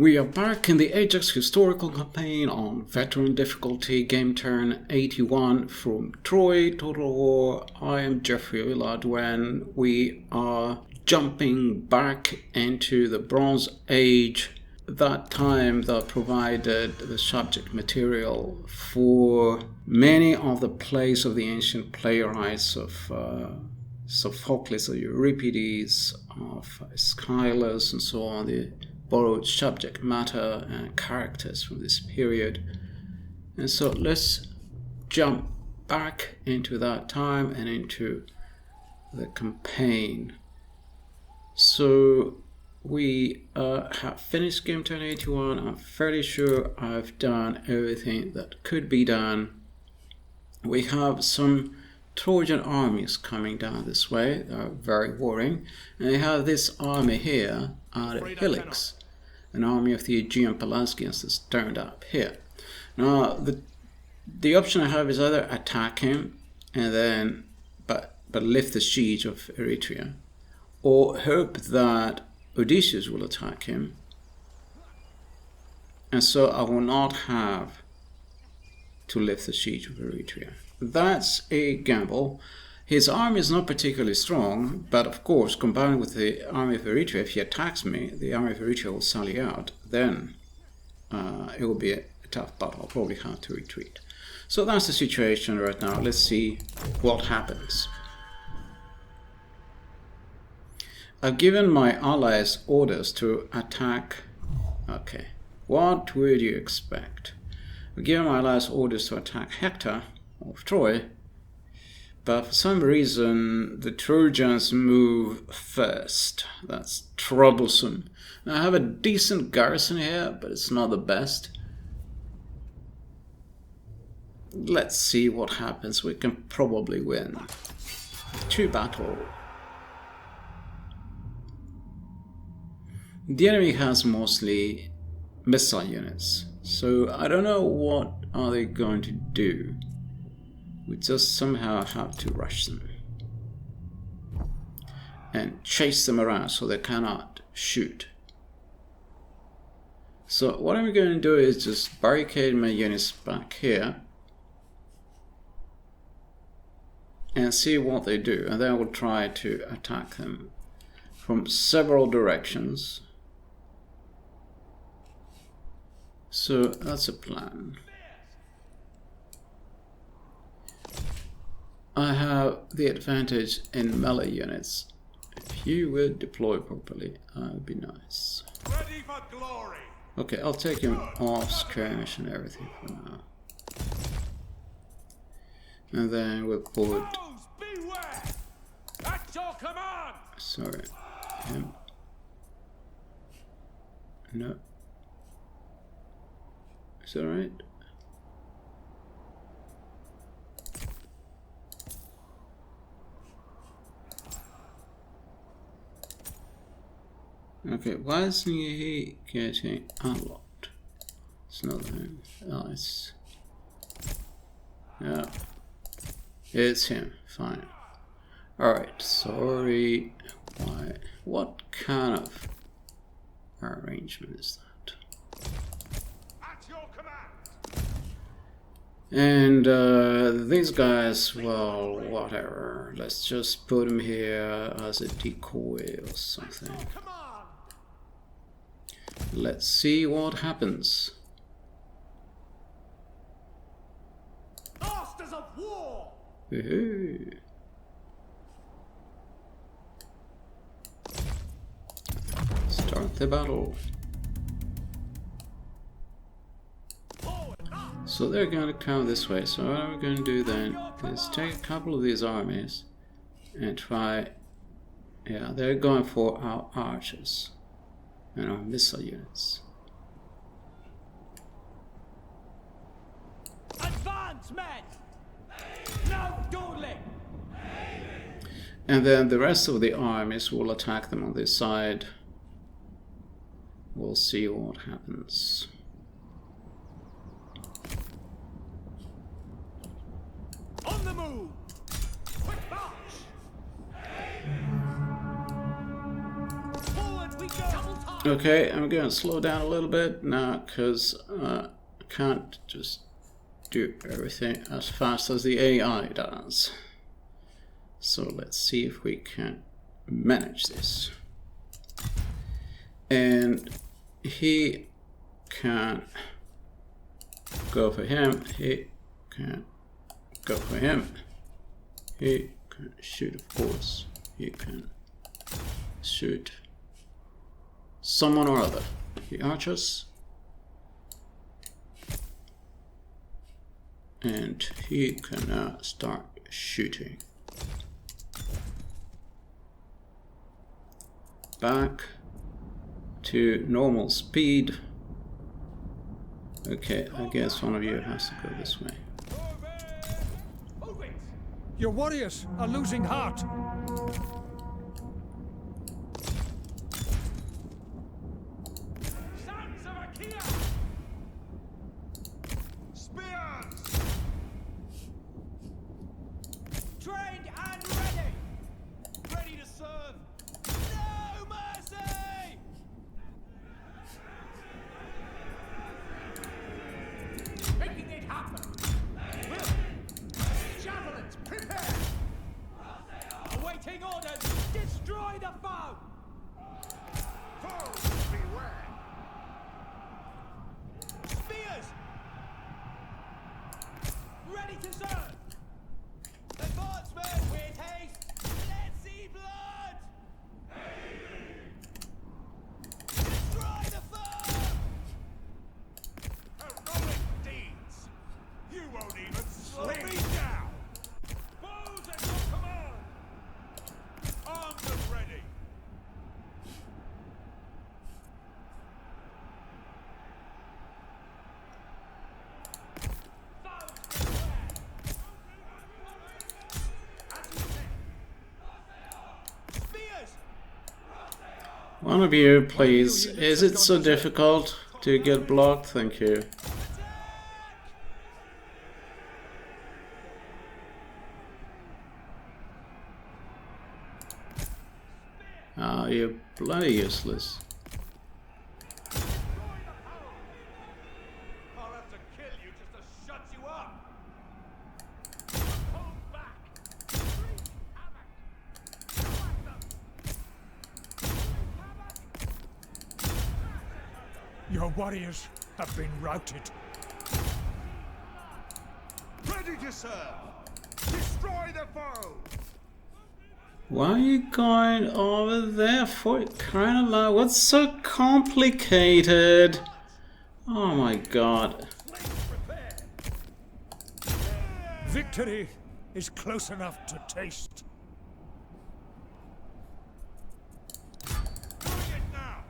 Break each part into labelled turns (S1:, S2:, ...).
S1: We are back in the Ajax historical campaign on veteran difficulty, game turn 81 from Troy, Total War. I am Geoffrey when we are jumping back into the Bronze Age, that time that provided the subject material for many of the plays of the ancient playwrights of Sophocles, of Euripides, of Aeschylus, and so on. The borrowed subject matter and characters from this period. And so let's jump back into that time and into the campaign. So we have finished game turn 81. I'm fairly sure I've done everything that could be done. We have some Trojan armies coming down this way. They're very worrying. And they have this army here at Helix, an army of the Aegean Pelasgians that's turned up here. Now, the option I have is either attack him and then but lift the siege of Eretria, or hope that Odysseus will attack him, and so I will not have to lift the siege of Eretria. That's a gamble. His army is not particularly strong, but of course, combined with the army of Eretria, if he attacks me, the army of Eretria will sally out. Then it will be a tough battle. I'll probably have to retreat. So that's the situation right now. Let's see what happens. I've given my allies orders to attack. Okay, what would you expect? I've given my allies orders to attack Hector of Troy, but for some reason the Trojans move first. That's troublesome. Now, I have a decent garrison here, but it's not the best. Let's see what happens. We can probably win. 2 battle. The enemy has mostly missile units, so I don't know what are they going to do. We just somehow have to rush them and chase them around so they cannot shoot. So what I'm going to do is just barricade my units back here and see what they do, and then I will try to attack them from several directions. So that's a plan. I have the advantage in melee units. If you would deploy properly, that would be nice.
S2: Ready for glory.
S1: Okay, I'll take him off skirmish and everything for now. And then we'll put...
S2: Beware! At your command!
S1: Sorry, him. No. Is that right? Okay, why isn't he getting unlocked? It's not him. Oh, it's... Yeah. It's him. Fine. Alright, sorry. Why? What kind of arrangement is that?
S2: At your command!
S1: And these guys, well, whatever. Let's just put them here as a decoy or something. Let's see what happens.
S2: Masters of war!
S1: Woohoo! Start the battle. So they're going to come this way. So what I'm going to do then is take a couple of these armies and try... Yeah, they're going for our archers and our missile units.
S2: Advance, men! No dawdling!
S1: And then the rest of the armies will attack them on this side. We'll see what happens.
S2: On the move! Quick march! Forward we go!
S1: Okay, I'm going to slow down a little bit now because I can't just do everything as fast as the AI does. So let's see if we can manage this. And he can go for him, he can go for him, he can shoot, of course, he can shoot someone or other. The archers. And he can now start shooting. Back to normal speed. Okay, I guess one of you has to go this way.
S2: Your warriors are losing heart. Sons of Achaea! Spears! Trained and ready! Ready to serve! No mercy! Making it happen! Javelins, prepare! Awaiting orders! Destroy the foe! Foes, beware! Spears! Ready to serve! Advancement with haste! Let's see blood! Destroy the foe! Heroic deeds! You won't even slow me down! Bows at your command! Armed and ready!
S1: One of you, please. Is it so difficult to get blocked? Thank you. Ah, you're bloody useless.
S2: I'll have to kill you just to shut you up! Hold back! Wreak havoc! Collect them! Your warriors have been routed. Ready to serve! Destroy the foe!
S1: Why are you going over there for? Kind of like, what's so complicated? Oh my god.
S2: Victory is close enough to taste. Doing it now!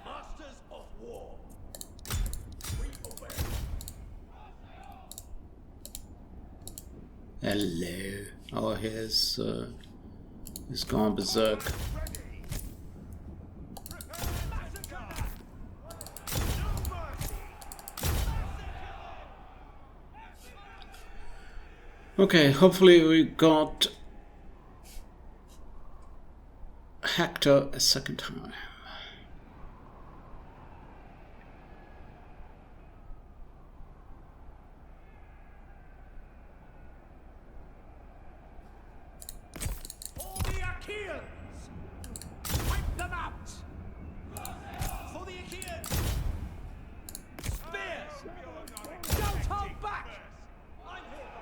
S2: Masters of war! We obey.
S1: Hello. Oh, he's gone berserk.
S2: Ready! Prepare massacre! No mercy!
S1: Okay, hopefully we got Hector a second time.
S2: For the Achaeans! Wipe them out! For the Achaeans! Spears! Don't hold back! I'm here!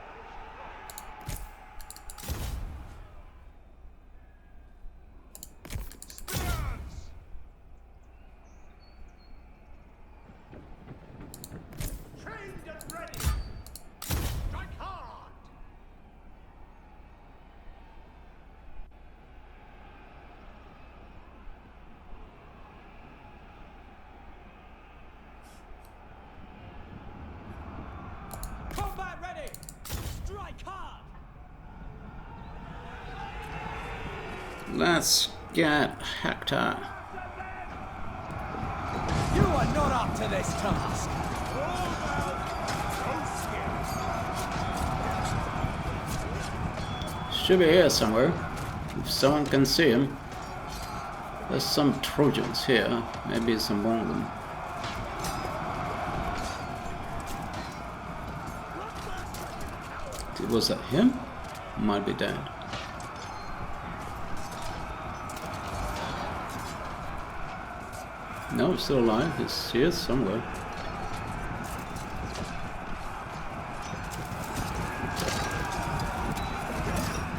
S2: Spears! Trained and ready! Strike hard! Combat ready! Strike hard!
S1: Let's get Hector.
S2: You are not up to this task!
S1: Should be here somewhere, if someone can see him. There's some Trojans here. Maybe it's among them. Was that him? Might be dead. No, he's still alive. He's here somewhere.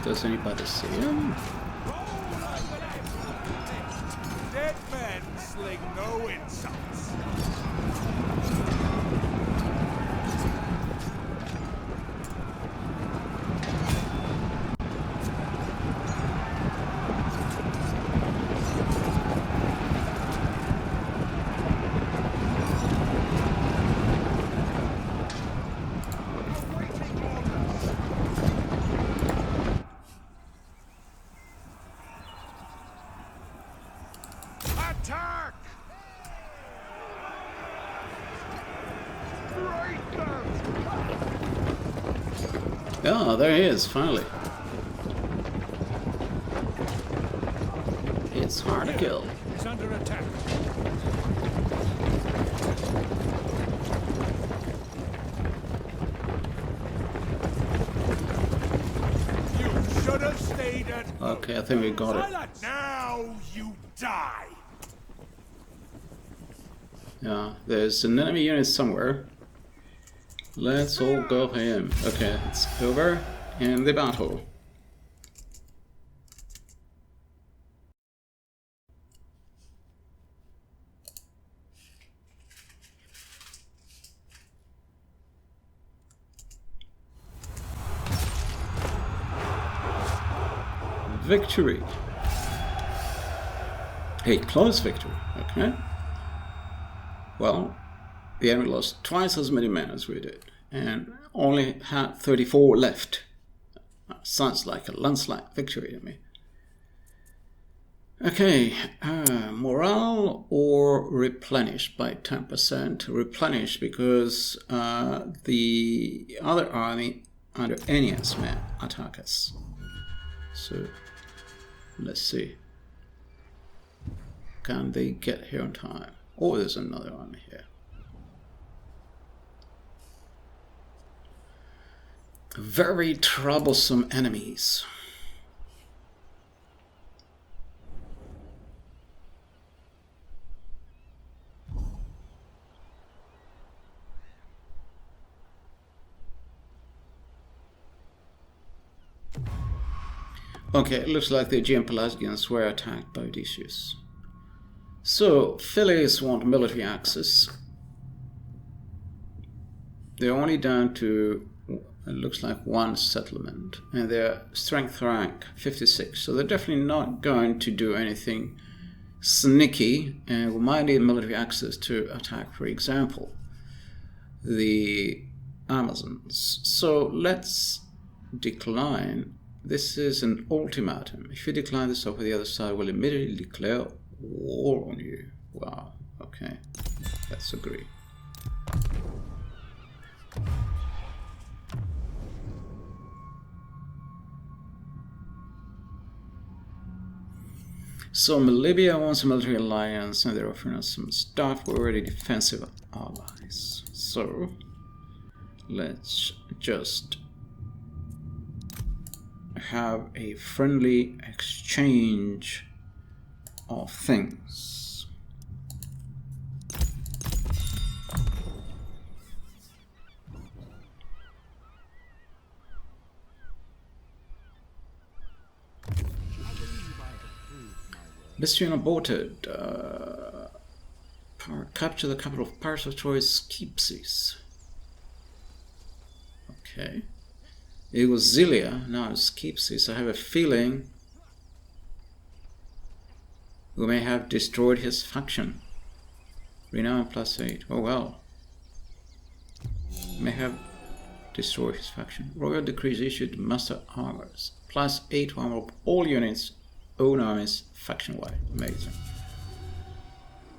S1: Does anybody see him?
S2: Dead men sling no insults. Attack!
S1: Oh, there he is, finally. It's hard to kill.
S2: He's under attack. You should have stayed at home.
S1: Okay, I think we got it.
S2: Silence! Now you die.
S1: Yeah, there's an enemy unit somewhere. Let's all go for him. Okay, it's over in the battle. Victory. A close victory, okay. Well, the enemy lost twice as many men as we did, and only had 34 left. Sounds like a landslide victory to me. Okay, morale or replenish by 10%. Replenish because the other army under Aeneas may attack us. So, let's see. Can they get here on time? Oh, there's another army here. Very troublesome enemies. Okay, it looks like the Aegean Pelasgians were attacked by Odysseus. So, Phillies want military access. They're only down to, it looks like, one settlement, and their strength rank 56. So they're definitely not going to do anything sneaky, and we might need military access to attack, for example, the Amazons. So let's decline. This is an ultimatum. If you decline this offer, the other side will immediately declare war on you. Wow, okay, let's agree. So Libya wants a military alliance and they're offering us some stuff. We're already defensive allies. So let's just have a friendly exchange of things. Mission aborted. Capture the capital of Carystos, Troy's Keepsies. Okay. It was Zelia, now it's Keepsies. I have a feeling we may have destroyed his faction. Renown +8. Oh well. May have destroyed his faction. Royal decrees issued master armors. +8 armor of all units, own armies, faction-wide. Amazing.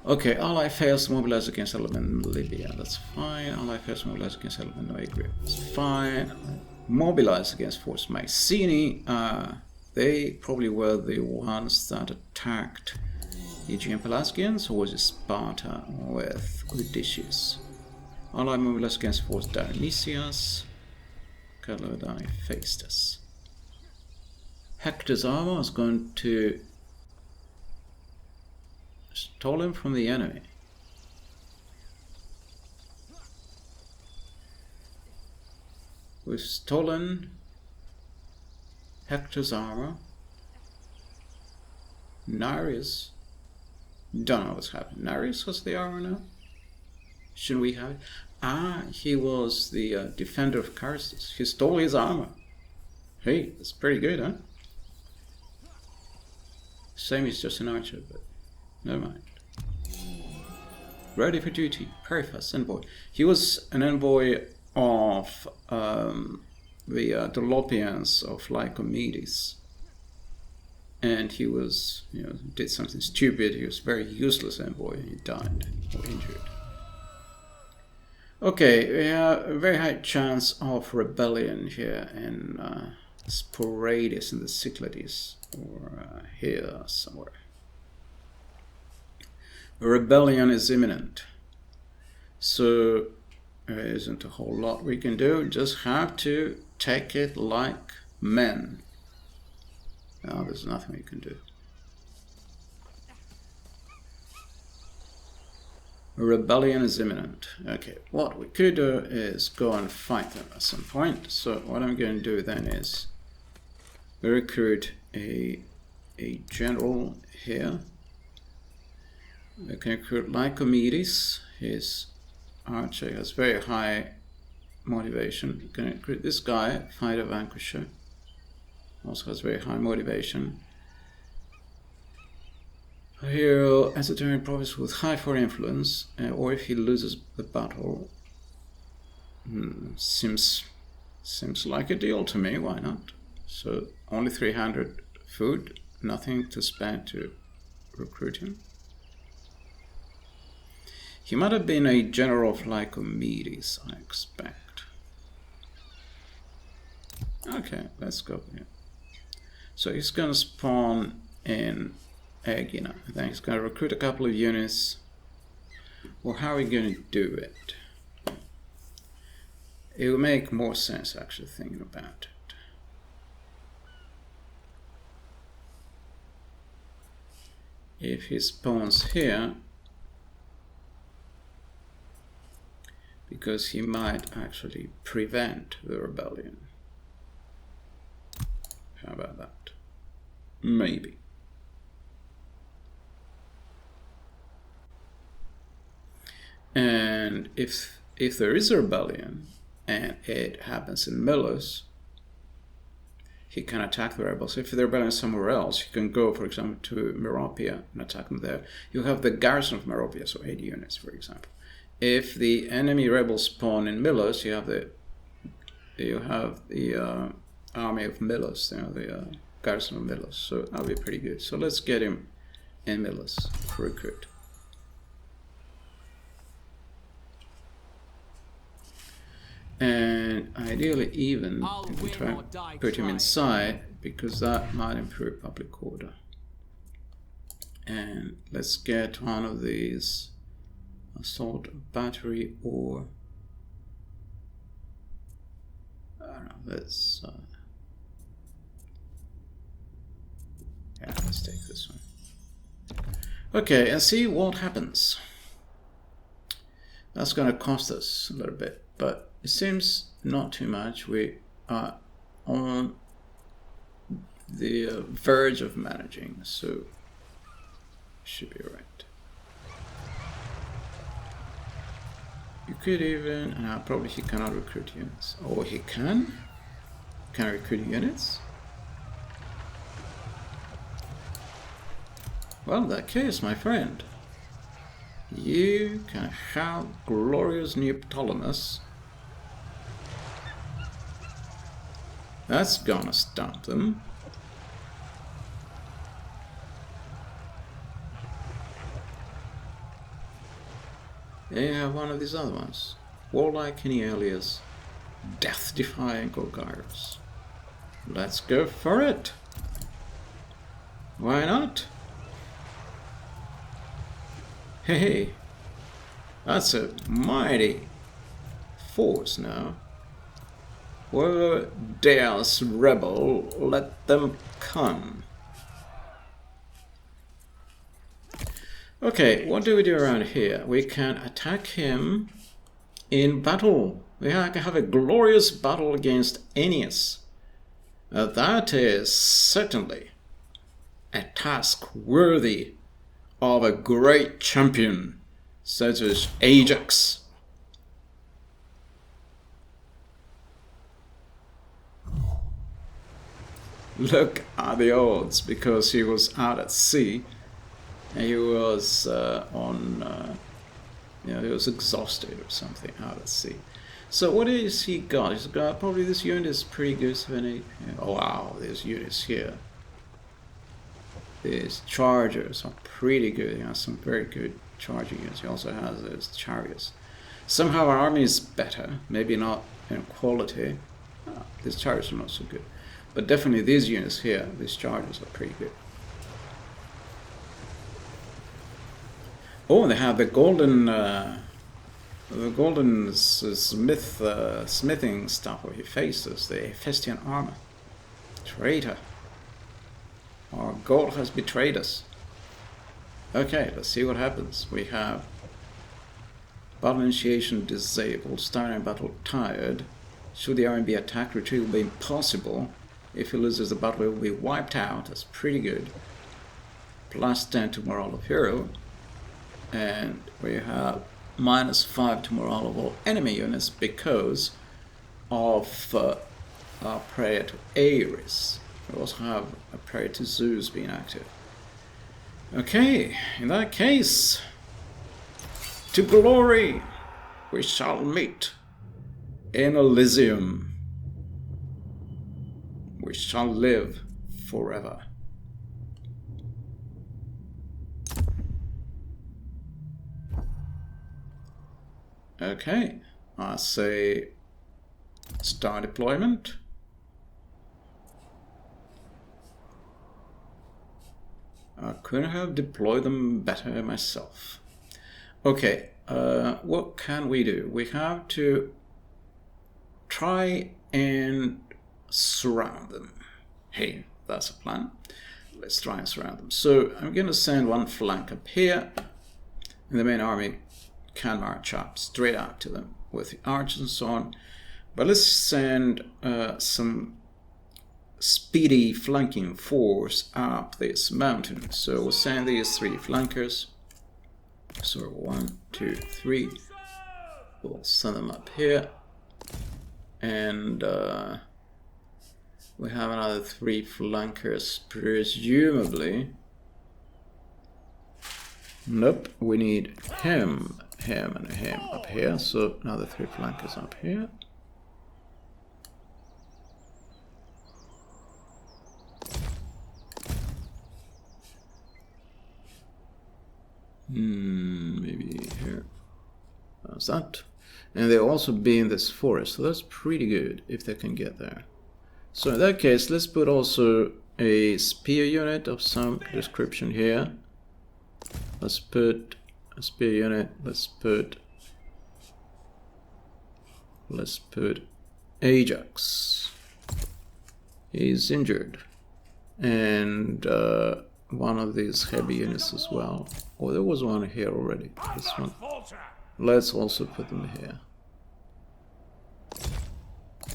S1: Okay, ally fails to mobilize against settlement in Libya. That's fine. Ally fails to mobilize against settlement in Aegria. That's fine. Mobilize against Force Mycenae. They probably were the ones that attacked Aegean Pelasgians, or was it Sparta with Odysseus? Allied mobilized against force Dionysius. Calodai faced us. Hector's armor was going to stolen from the enemy. We've stolen Hector's armor. Nereus. Don't know what's happening. Nereus has the armor now? Shouldn't we have it? Ah, he was the defender of Carystos. He stole his armor. Hey, that's pretty good, huh? Same, he's just an archer, but never mind. Ready for duty. Periphas, envoy. He was an envoy of the Dolopians of Lycomedes. And he was, did something stupid. He was a very useless envoy. He died or injured. Okay, we have a very high chance of rebellion here in Sporades in the Cyclades, or here somewhere. A rebellion is imminent. So there isn't a whole lot we can do. Just have to take it like men. No, there's nothing we can do. A rebellion is imminent. Okay, what we could do is go and fight them at some point. So what I'm going to do then is recruit a general here. We can recruit Lycomedes. His archer has very high motivation. We can recruit this guy, Fighter Vanquisher. Also has very high motivation. A hero esoteric province with high foreign influence, or if he loses the battle, seems like a deal to me. Why not? So only 300 food, nothing to spend to recruit him. He might have been a general of Lycomedes, I expect. Okay, let's go here. So he's gonna spawn in Aegina. Then he's gonna recruit a couple of units. Well, how are we gonna do it? It will make more sense actually thinking about it. If he spawns here, because he might actually prevent the rebellion. How about that? Maybe. And if there is a rebellion and it happens in Milos, he can attack the rebels. If the rebellion is somewhere else, he can go, for example, to Meropia and attack them there. You have the garrison of Meropia, so 80 units, for example. If the enemy rebels spawn in Milos, you have the army of Milos, the garrison of Milos. So that'll be pretty good. So let's get him in Milos for recruit. And ideally even you can try and put him inside, because that might improve public order. And let's get one of these assault battery, or I don't know, let's take this one. Okay, and see what happens. That's gonna cost us a little bit, but it seems not too much. We are on the verge of managing, so should be right. You could even, probably he cannot recruit units. Or he can? Can I recruit units? Well, in that case, my friend, you can have glorious Neoptolemus. That's gonna stop them. They have one of these other ones. Warlike Aeneas, death-defying Gorgyros. Let's go for it. Why not? Hey, that's a mighty force now. Whoever dares rebel, let them come. Okay, what do we do around here? We can attack him in battle. We can have a glorious battle against Aeneas. That is certainly a task worthy of a great champion such as Ajax. Look at the odds, because he was out at sea and he was he was exhausted or something out at sea. So what is he got? He's got probably this unit is pretty good. 78. Oh wow, there's units here. These chargers are pretty good. He has some very good charging units. He also has those chariots. Somehow our army is better. Maybe not in quality. These chariots are not so good. But definitely these units here, these chargers are pretty good. Oh, they have the golden smithing stuff where he faces the Hephaestian armor. Traitor. Our god has betrayed us. Okay, let's see what happens. We have battle initiation disabled, starting battle tired. Should the army be attacked, retreat will be impossible. If he loses the battle, he will be wiped out. That's pretty good. Plus 10 to morale of hero. And we have -5 to morale of all enemy units because of our prayer to Ares. We also have a prayer to Zeus being active. Okay, in that case, to glory we shall meet in Elysium. We shall live forever. Okay, I say start deployment. I couldn't have deployed them better myself. Okay, what can we do? We have to try and surround them. Hey, that's a plan. Let's try and surround them. So I'm going to send one flank up here, and the main army can march up straight out to them with the archers and so on. But let's send some speedy flanking force up this mountain. So we'll send these 3 flankers. So 1, 2, 3. We'll send them up here. And we have another 3 flankers, presumably. Nope, we need him, and him up here. So another 3 flankers up here. Maybe here. How's that? And they'll also be in this forest, so that's pretty good if they can get there. So in that case, let's put also a spear unit of some description here. Let's put a spear unit. Let's put Ajax. He's injured, and one of these heavy units as well. Oh, there was one here already. This one. Let's also put them here.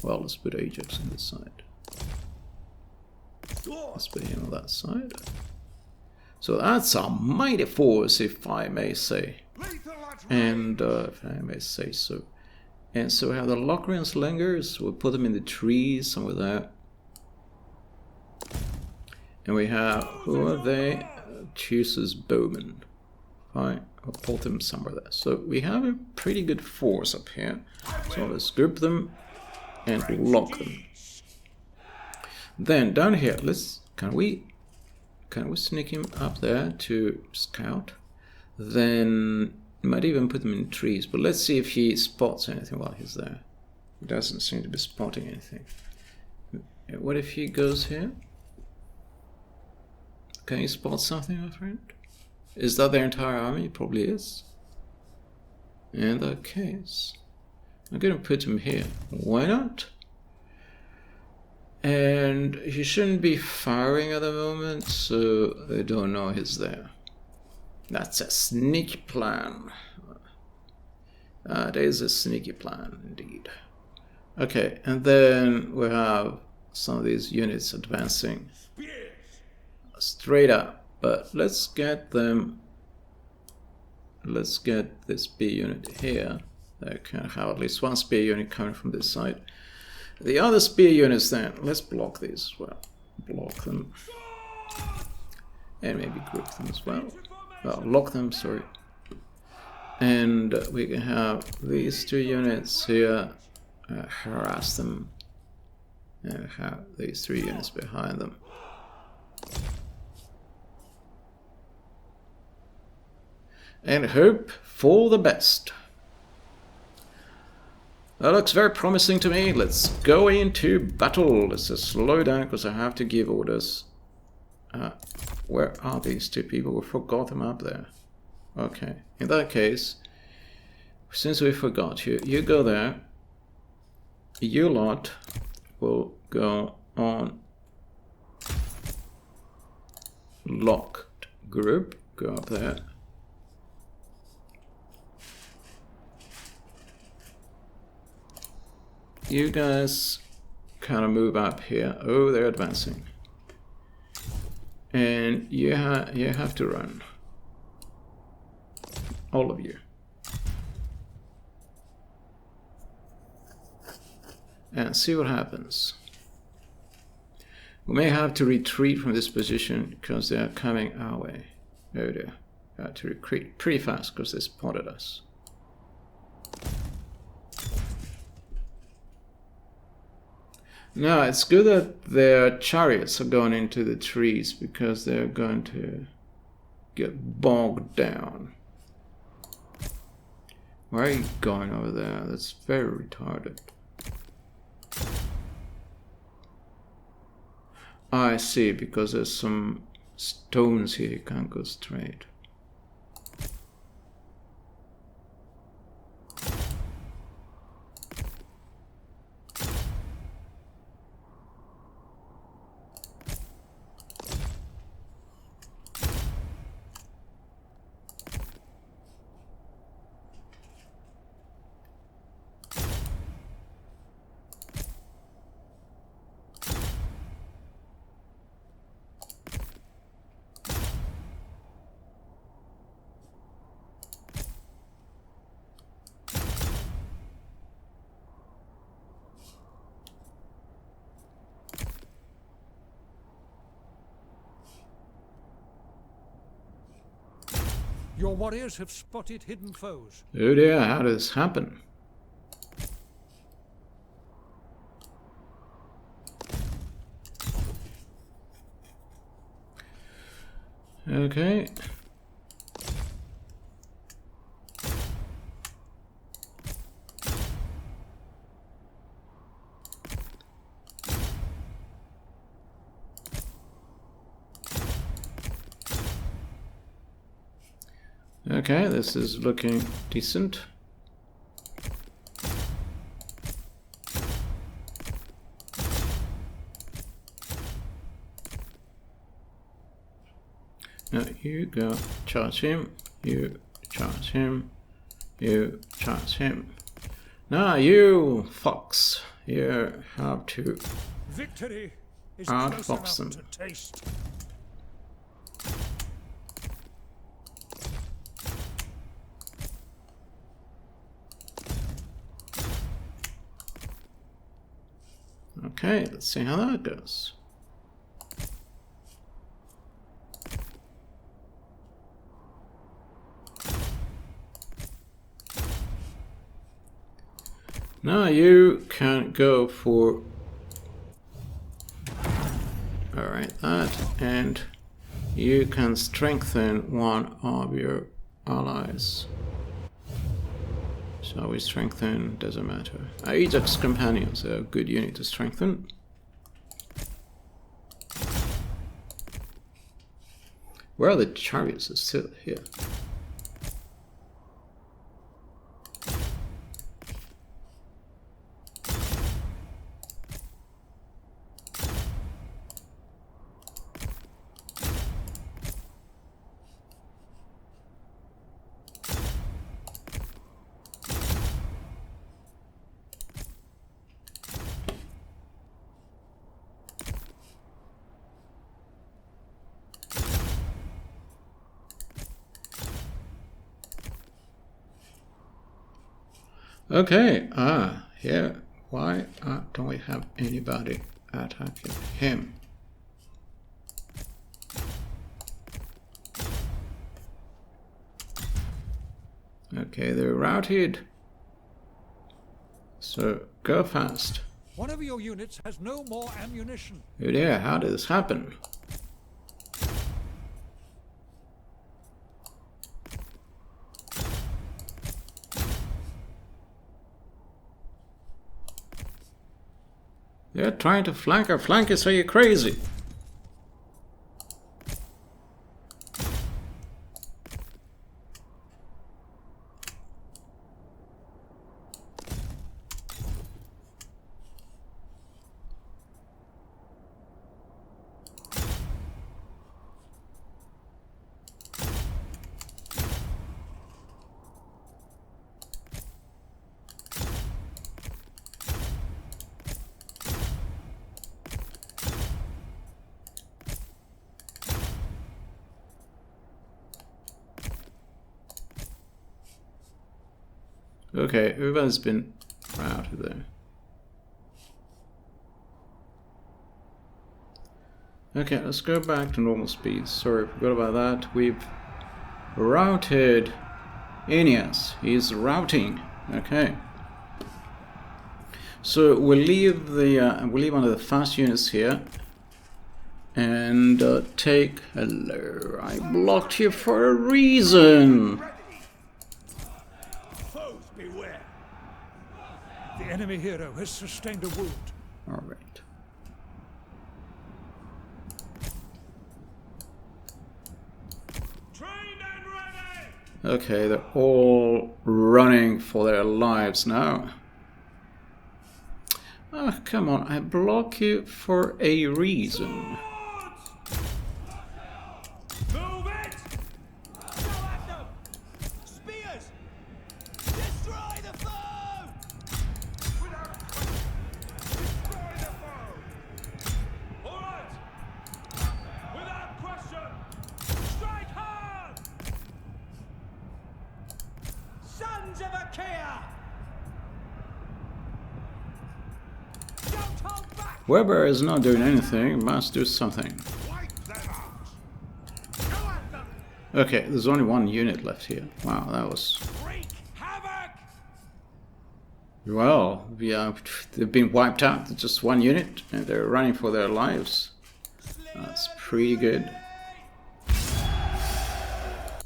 S1: Well, let's put Ajax on this side. Let's put him on that side. So that's a mighty force, if I may say. And if I may say so. And so we have the Locrian Slingers. We'll put them in the trees somewhere there. And we have, who are they? Chooses Bowman. Fine, I'll put them somewhere there. So we have a pretty good force up here. So let's group them and lock them. Then down here, can we sneak him up there to scout? Then might even put them in trees, but let's see if he spots anything while he's there. He doesn't seem to be spotting anything. What if he goes here? Can you spot something, my friend? Is that their entire army? It probably is. In that case, I'm gonna put him here. Why not? And he shouldn't be firing at the moment, so they don't know he's there. That's a sneaky plan. That is a sneaky plan, indeed. Okay, and then we have some of these units advancing straight up. But let's get them... Let's get this spear unit here. They can have at least one spear unit coming from this side. The other spear units then, let's block these as well. Block them. And maybe group them as well. Well, lock them, sorry. And we can have these two units here, harass them. And have these three units behind them. And hope for the best. That looks very promising to me. Let's go into battle. Let's just slow down because I have to give orders. Where are these two people? We forgot them up there. Okay, in that case, since we forgot you, you go there. You lot will go on locked group. Go up there. You guys kind of move up here. Oh, they're advancing. And you have to run. All of you. And see what happens. We may have to retreat from this position because they are coming our way. Oh dear. We have to retreat pretty fast because they spotted us. No, it's good that their chariots are going into the trees because they're going to get bogged down. Why are you going over there? That's very retarded. I see, because there's some stones here, you can't go straight.
S2: Your warriors have spotted hidden foes.
S1: Oh dear, how did this happen? Okay. Okay, this is looking decent. Now you go charge him, you charge him, you charge him. Now you fox, you have to
S2: Victory is
S1: outfox
S2: close
S1: them.
S2: enough to taste.
S1: Okay, let's see how that goes. Now you can go for... Alright, that, and you can strengthen one of your allies. So we strengthen, doesn't matter. Ajax companions are a good unit to strengthen. Where are the chariots? It's still here. Okay, here, why don't we have anybody attacking him? Okay, they're routed. So, go fast.
S3: One of your units has no more ammunition.
S1: Oh dear, how did this happen? They're trying to flank our flankers, are you crazy? Okay, everyone's been routed there. Okay, let's go back to normal speed. Sorry, forgot about that. We've routed Aeneas. He's routing. Okay. So we'll leave one of the fast units here and take. Hello, I blocked you for a reason.
S3: The enemy hero has sustained a wound.
S1: All right.
S2: Trained and ready.
S1: Okay, they're all running for their lives now. Oh, come on, I block you for a reason.
S2: Move it! Go at them! Spears! Destroy the foe! Without question! Destroy the foe! Alright! Without question! Strike hard! Sons of Achaia! Don't hold back!
S1: Weber is not doing anything, must do something.
S2: Wipe them out! Go at them!
S1: Okay, there's only one unit left here. Wow, that was...
S2: Wreak havoc!
S1: Well, yeah, they've been wiped out. Just one unit, and they're running for their lives. That's pretty good.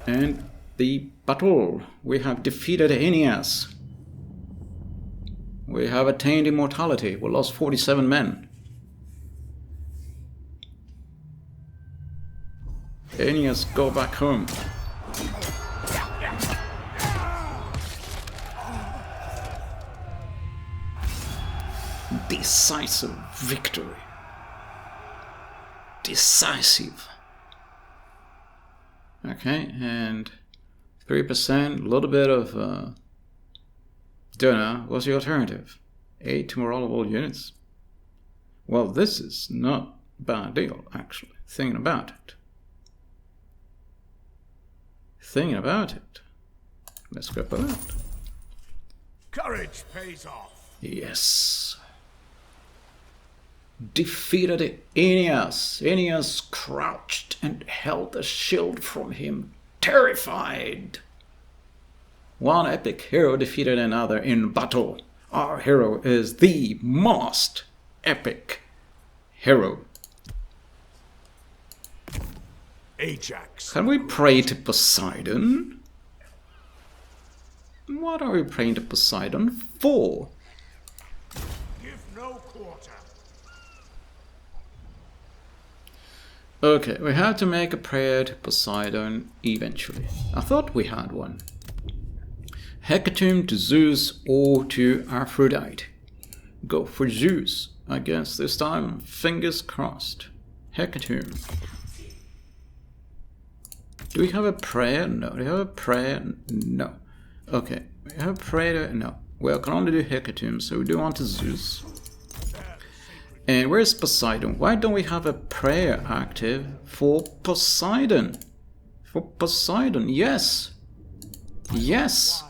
S1: And the battle. We have defeated Aeneas. We have attained immortality. We lost 47 men. Aeneas, go back home. Decisive victory. Decisive. Okay, and 3%, a little bit of dinner. What's the alternative? 8 more all units. Well, this is not a bad deal, actually. Thinking about it. Let's go for that.
S2: Courage pays off.
S1: Yes. Defeated Aeneas. Aeneas crouched and held the shield from him, terrified. One epic hero defeated another in battle. Our hero is the most epic hero.
S2: Ajax.
S1: Can we pray to Poseidon? What are we praying to Poseidon for?
S2: Give no quarter.
S1: Okay, we have to make a prayer to Poseidon eventually. I thought we had one. Hecatomb to Zeus or to Aphrodite. Go for Zeus, I guess this time. Fingers crossed. Hecatomb. Do we have a prayer? No. Do we have a prayer? No. Okay, we have a prayer? No. Well, I can only do Hecatomb, so we do want to Zeus. And where's Poseidon? Why don't we have a prayer active for Poseidon? For Poseidon, yes! Yes!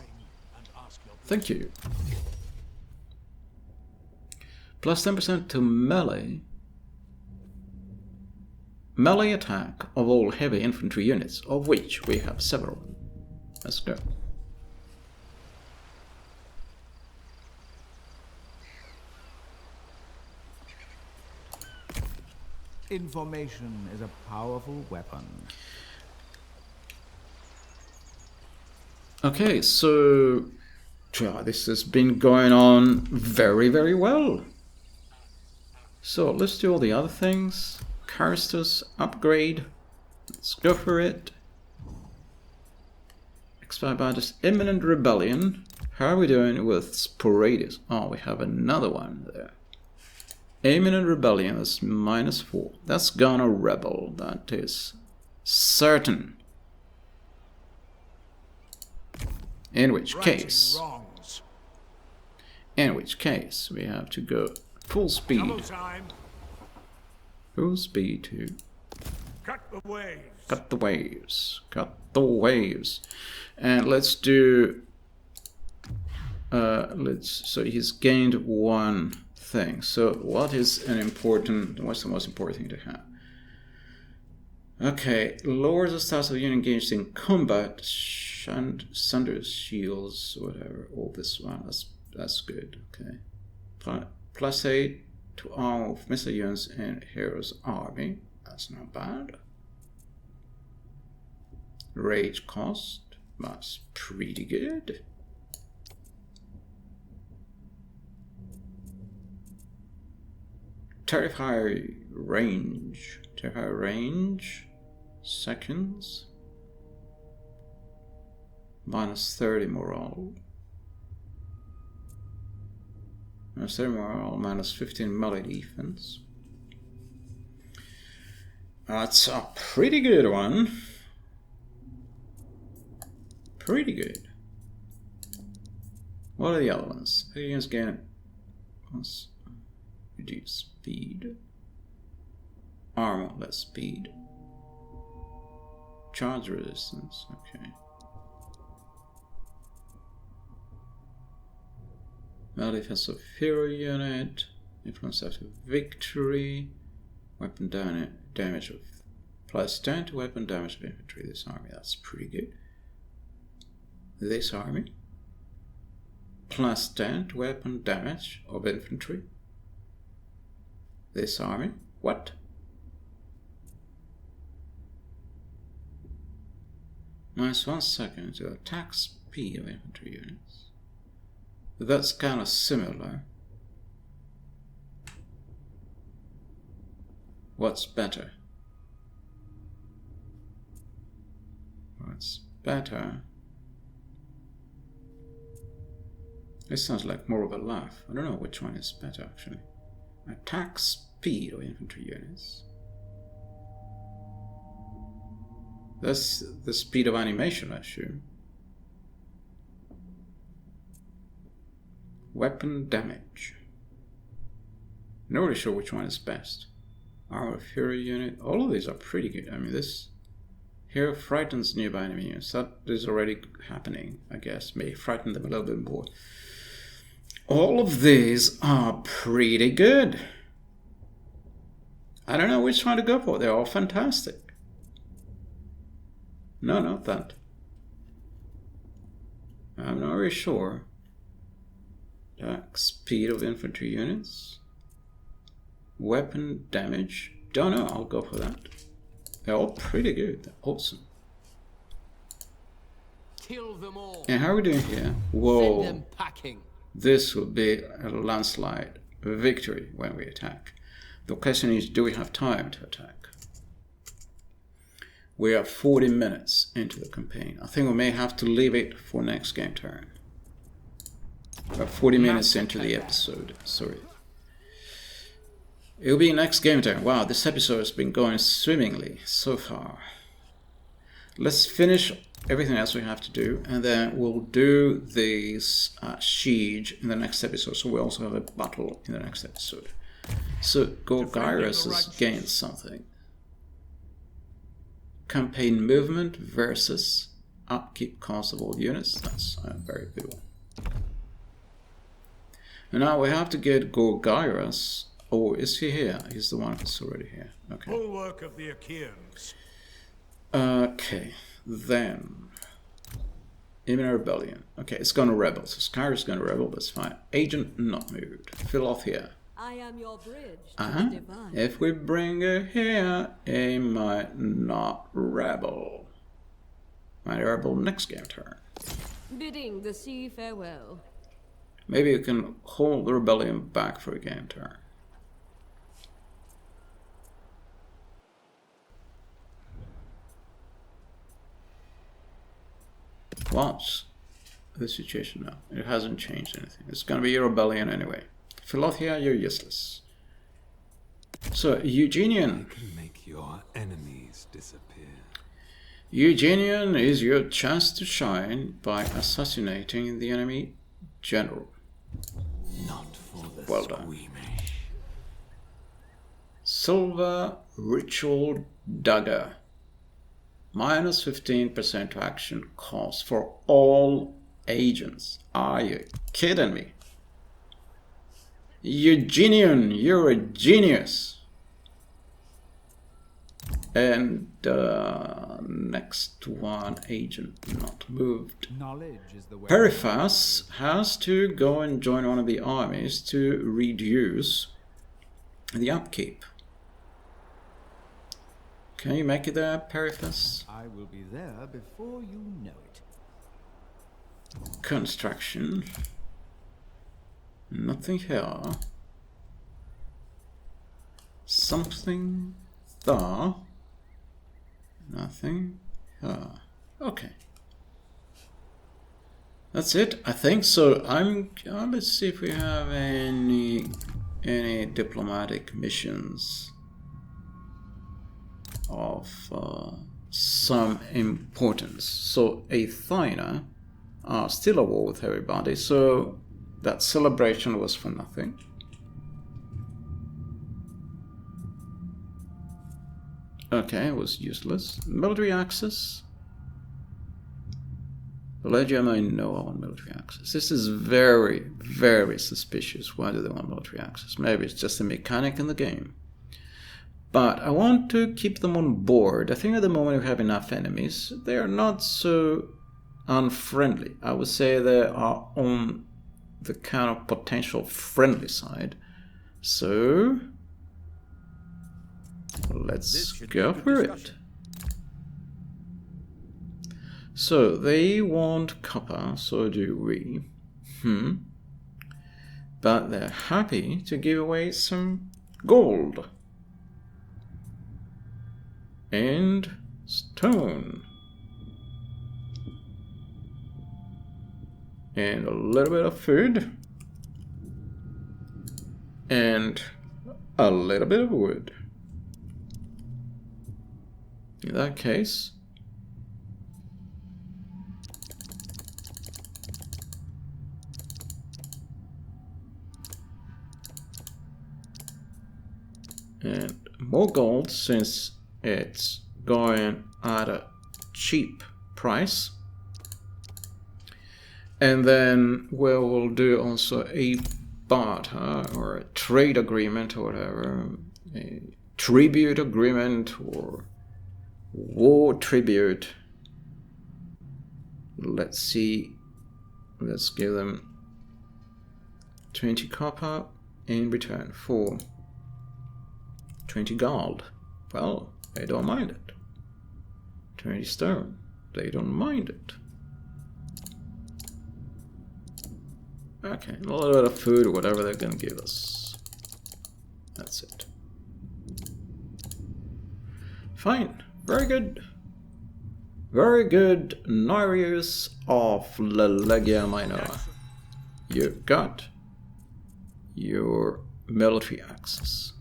S1: Thank you. Plus 10% to melee. Melee attack of all heavy infantry units, of which we have several. Let's go.
S4: Information is a powerful weapon.
S1: Okay, so this has been going on very, very well. So let's do all the other things. Carystos upgrade. Let's go for it. Expired by this imminent rebellion. How are we doing with Sporadius? Oh, we have another one there. Imminent rebellion is -4. That's gonna rebel. That is certain. In which case we have to go full speed. Full speed to
S2: Cut the waves.
S1: cut the waves. Cut the waves. And let's do so he's gained one thing. So what's the most important thing to have? Okay, lowers the stats of unit engaged in combat, sunders shields, whatever. All this one, that's good. Okay, +8 to armor of missile units and hero's army. That's not bad. Rage cost, that's pretty good. Terrify range, seconds, -30 morale, -30 morale, -15 melee defense. That's a pretty good one. Pretty good. What are the other ones? Against gain reduce speed, armor less speed, charge resistance. Okay. Melee defense of hero unit, influence after victory, weapon damage of +10 to weapon damage of infantry. This army, that's pretty good. This army, +10 to weapon damage of infantry. This army, what? -1 second to attack speed of infantry units. That's kind of similar. What's better? What's better? This sounds like more of a laugh. I don't know which one is better actually. Attack speed of infantry units. That's the speed of animation, I assume. Weapon damage. Not really sure which one is best. Armor of hero unit. All of these are pretty good. I mean, this hero frightens nearby enemy units. That is already happening, I guess. May frighten them a little bit more. All of these are pretty good. I don't know which one to go for. They're all fantastic. No, not that. I'm not really sure. Attack speed of infantry units. Weapon damage. Don't know. I'll go for that. They're all pretty good. They're awesome.
S5: Kill them all.
S1: And how are we doing here? Whoa.
S5: Send them packing.
S1: This will be a landslide victory when we attack. The question is, do we have time to attack? We are 40 minutes into the campaign. I think we may have to leave it for next game turn. We're 40 minutes into the episode, sorry. It'll be next game turn. Wow, this episode has been going swimmingly so far. Let's finish everything else we have to do, and then we'll do this siege in the next episode. So we also have a battle in the next episode. So Gorgyrus has gained something. Campaign movement versus upkeep cost of all units. That's a very good one. And now we have to get Gorgyrus. Oh, is he here? He's the one that's already here. Okay.
S2: Bulwark of the Achaeans.
S1: Okay, then imminent rebellion. Okay, it's gonna rebel. So Skyr is gonna rebel. That's fine. Agent not moved. Philothea.
S5: I am your bridge to the divine.
S1: If we bring her here, he might not rebel. Might rebel next game turn.
S5: Bidding the sea farewell.
S1: Maybe you can hold the rebellion back for a game turn. What's the situation now? It hasn't changed anything. It's gonna be a rebellion anyway. Philothea, you're useless. So, Eugenian.
S6: I can make your enemies disappear.
S1: Eugenian is your chance to shine by assassinating the enemy general.
S6: Not for the
S1: Well done.
S6: squeamish.
S1: Silver Ritual Dagger. Minus 15% to action cost for all agents. Are you kidding me? Eugenian, you're a genius. And next one, agent not moved.
S4: Knowledge is the way.
S1: Periphas has to go and join one of the armies to reduce the upkeep. Can you make it there, Periphas?
S4: I will be there before you know it.
S1: Construction. Nothing here. Something there. Nothing here. Okay. That's it, I think. So let's see if we have any diplomatic missions of some importance. So Athena are still at war with everybody, so that celebration was for nothing. Okay, it was useless. Military access. Pelagium, I know I want military access. This is very, very suspicious. Why do they want military access? Maybe it's just a mechanic in the game. But I want to keep them on board. I think at the moment we have enough enemies. They are not so unfriendly. I would say they are on the kind of potential friendly side. So let's go for it. So they want copper, so do we. But they're happy to give away some gold. And stone. And a little bit of food. And a little bit of wood. In that case, and more gold, since it's going at a cheap price. And then we will do also a barter or a trade agreement or whatever, a tribute agreement or war tribute. Let's see, let's give them 20 copper in return for 20 gold. Well, they don't mind it. 20 stone, they don't mind it. Okay, a little bit of food, whatever they're gonna give us. That's it. Fine, very good. Very good, Nereus of Legia Minor. You got your military access.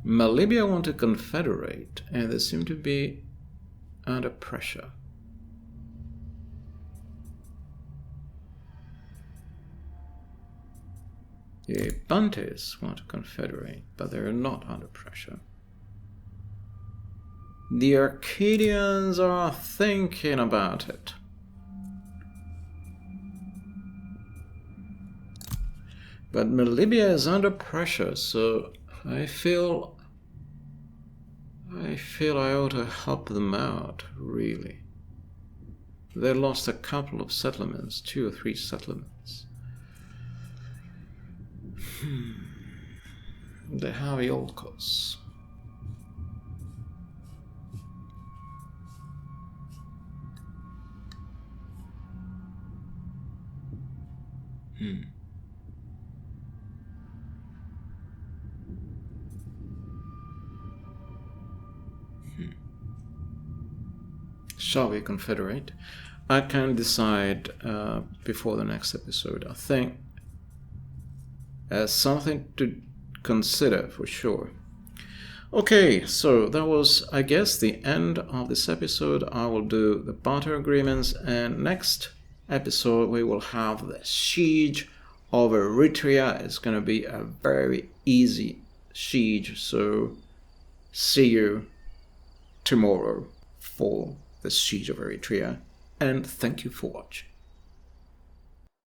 S1: Melibea want to confederate, and they seem to be under pressure. The Abantes want to confederate, but they're not under pressure. The Arcadians are thinking about it. But Melibea is under pressure, so I feel I ought to help them out, really. They lost a couple of settlements, 2 or 3 settlements. They have Iolcos. Shall we confederate? I can decide before the next episode. I think as something to consider for sure. Okay, so that was, I guess, the end of this episode. I will do the barter agreements, and next episode we will have the siege of Eritrea. It's going to be a very easy siege, so see you tomorrow for the siege of Eritrea, and thank you for watching.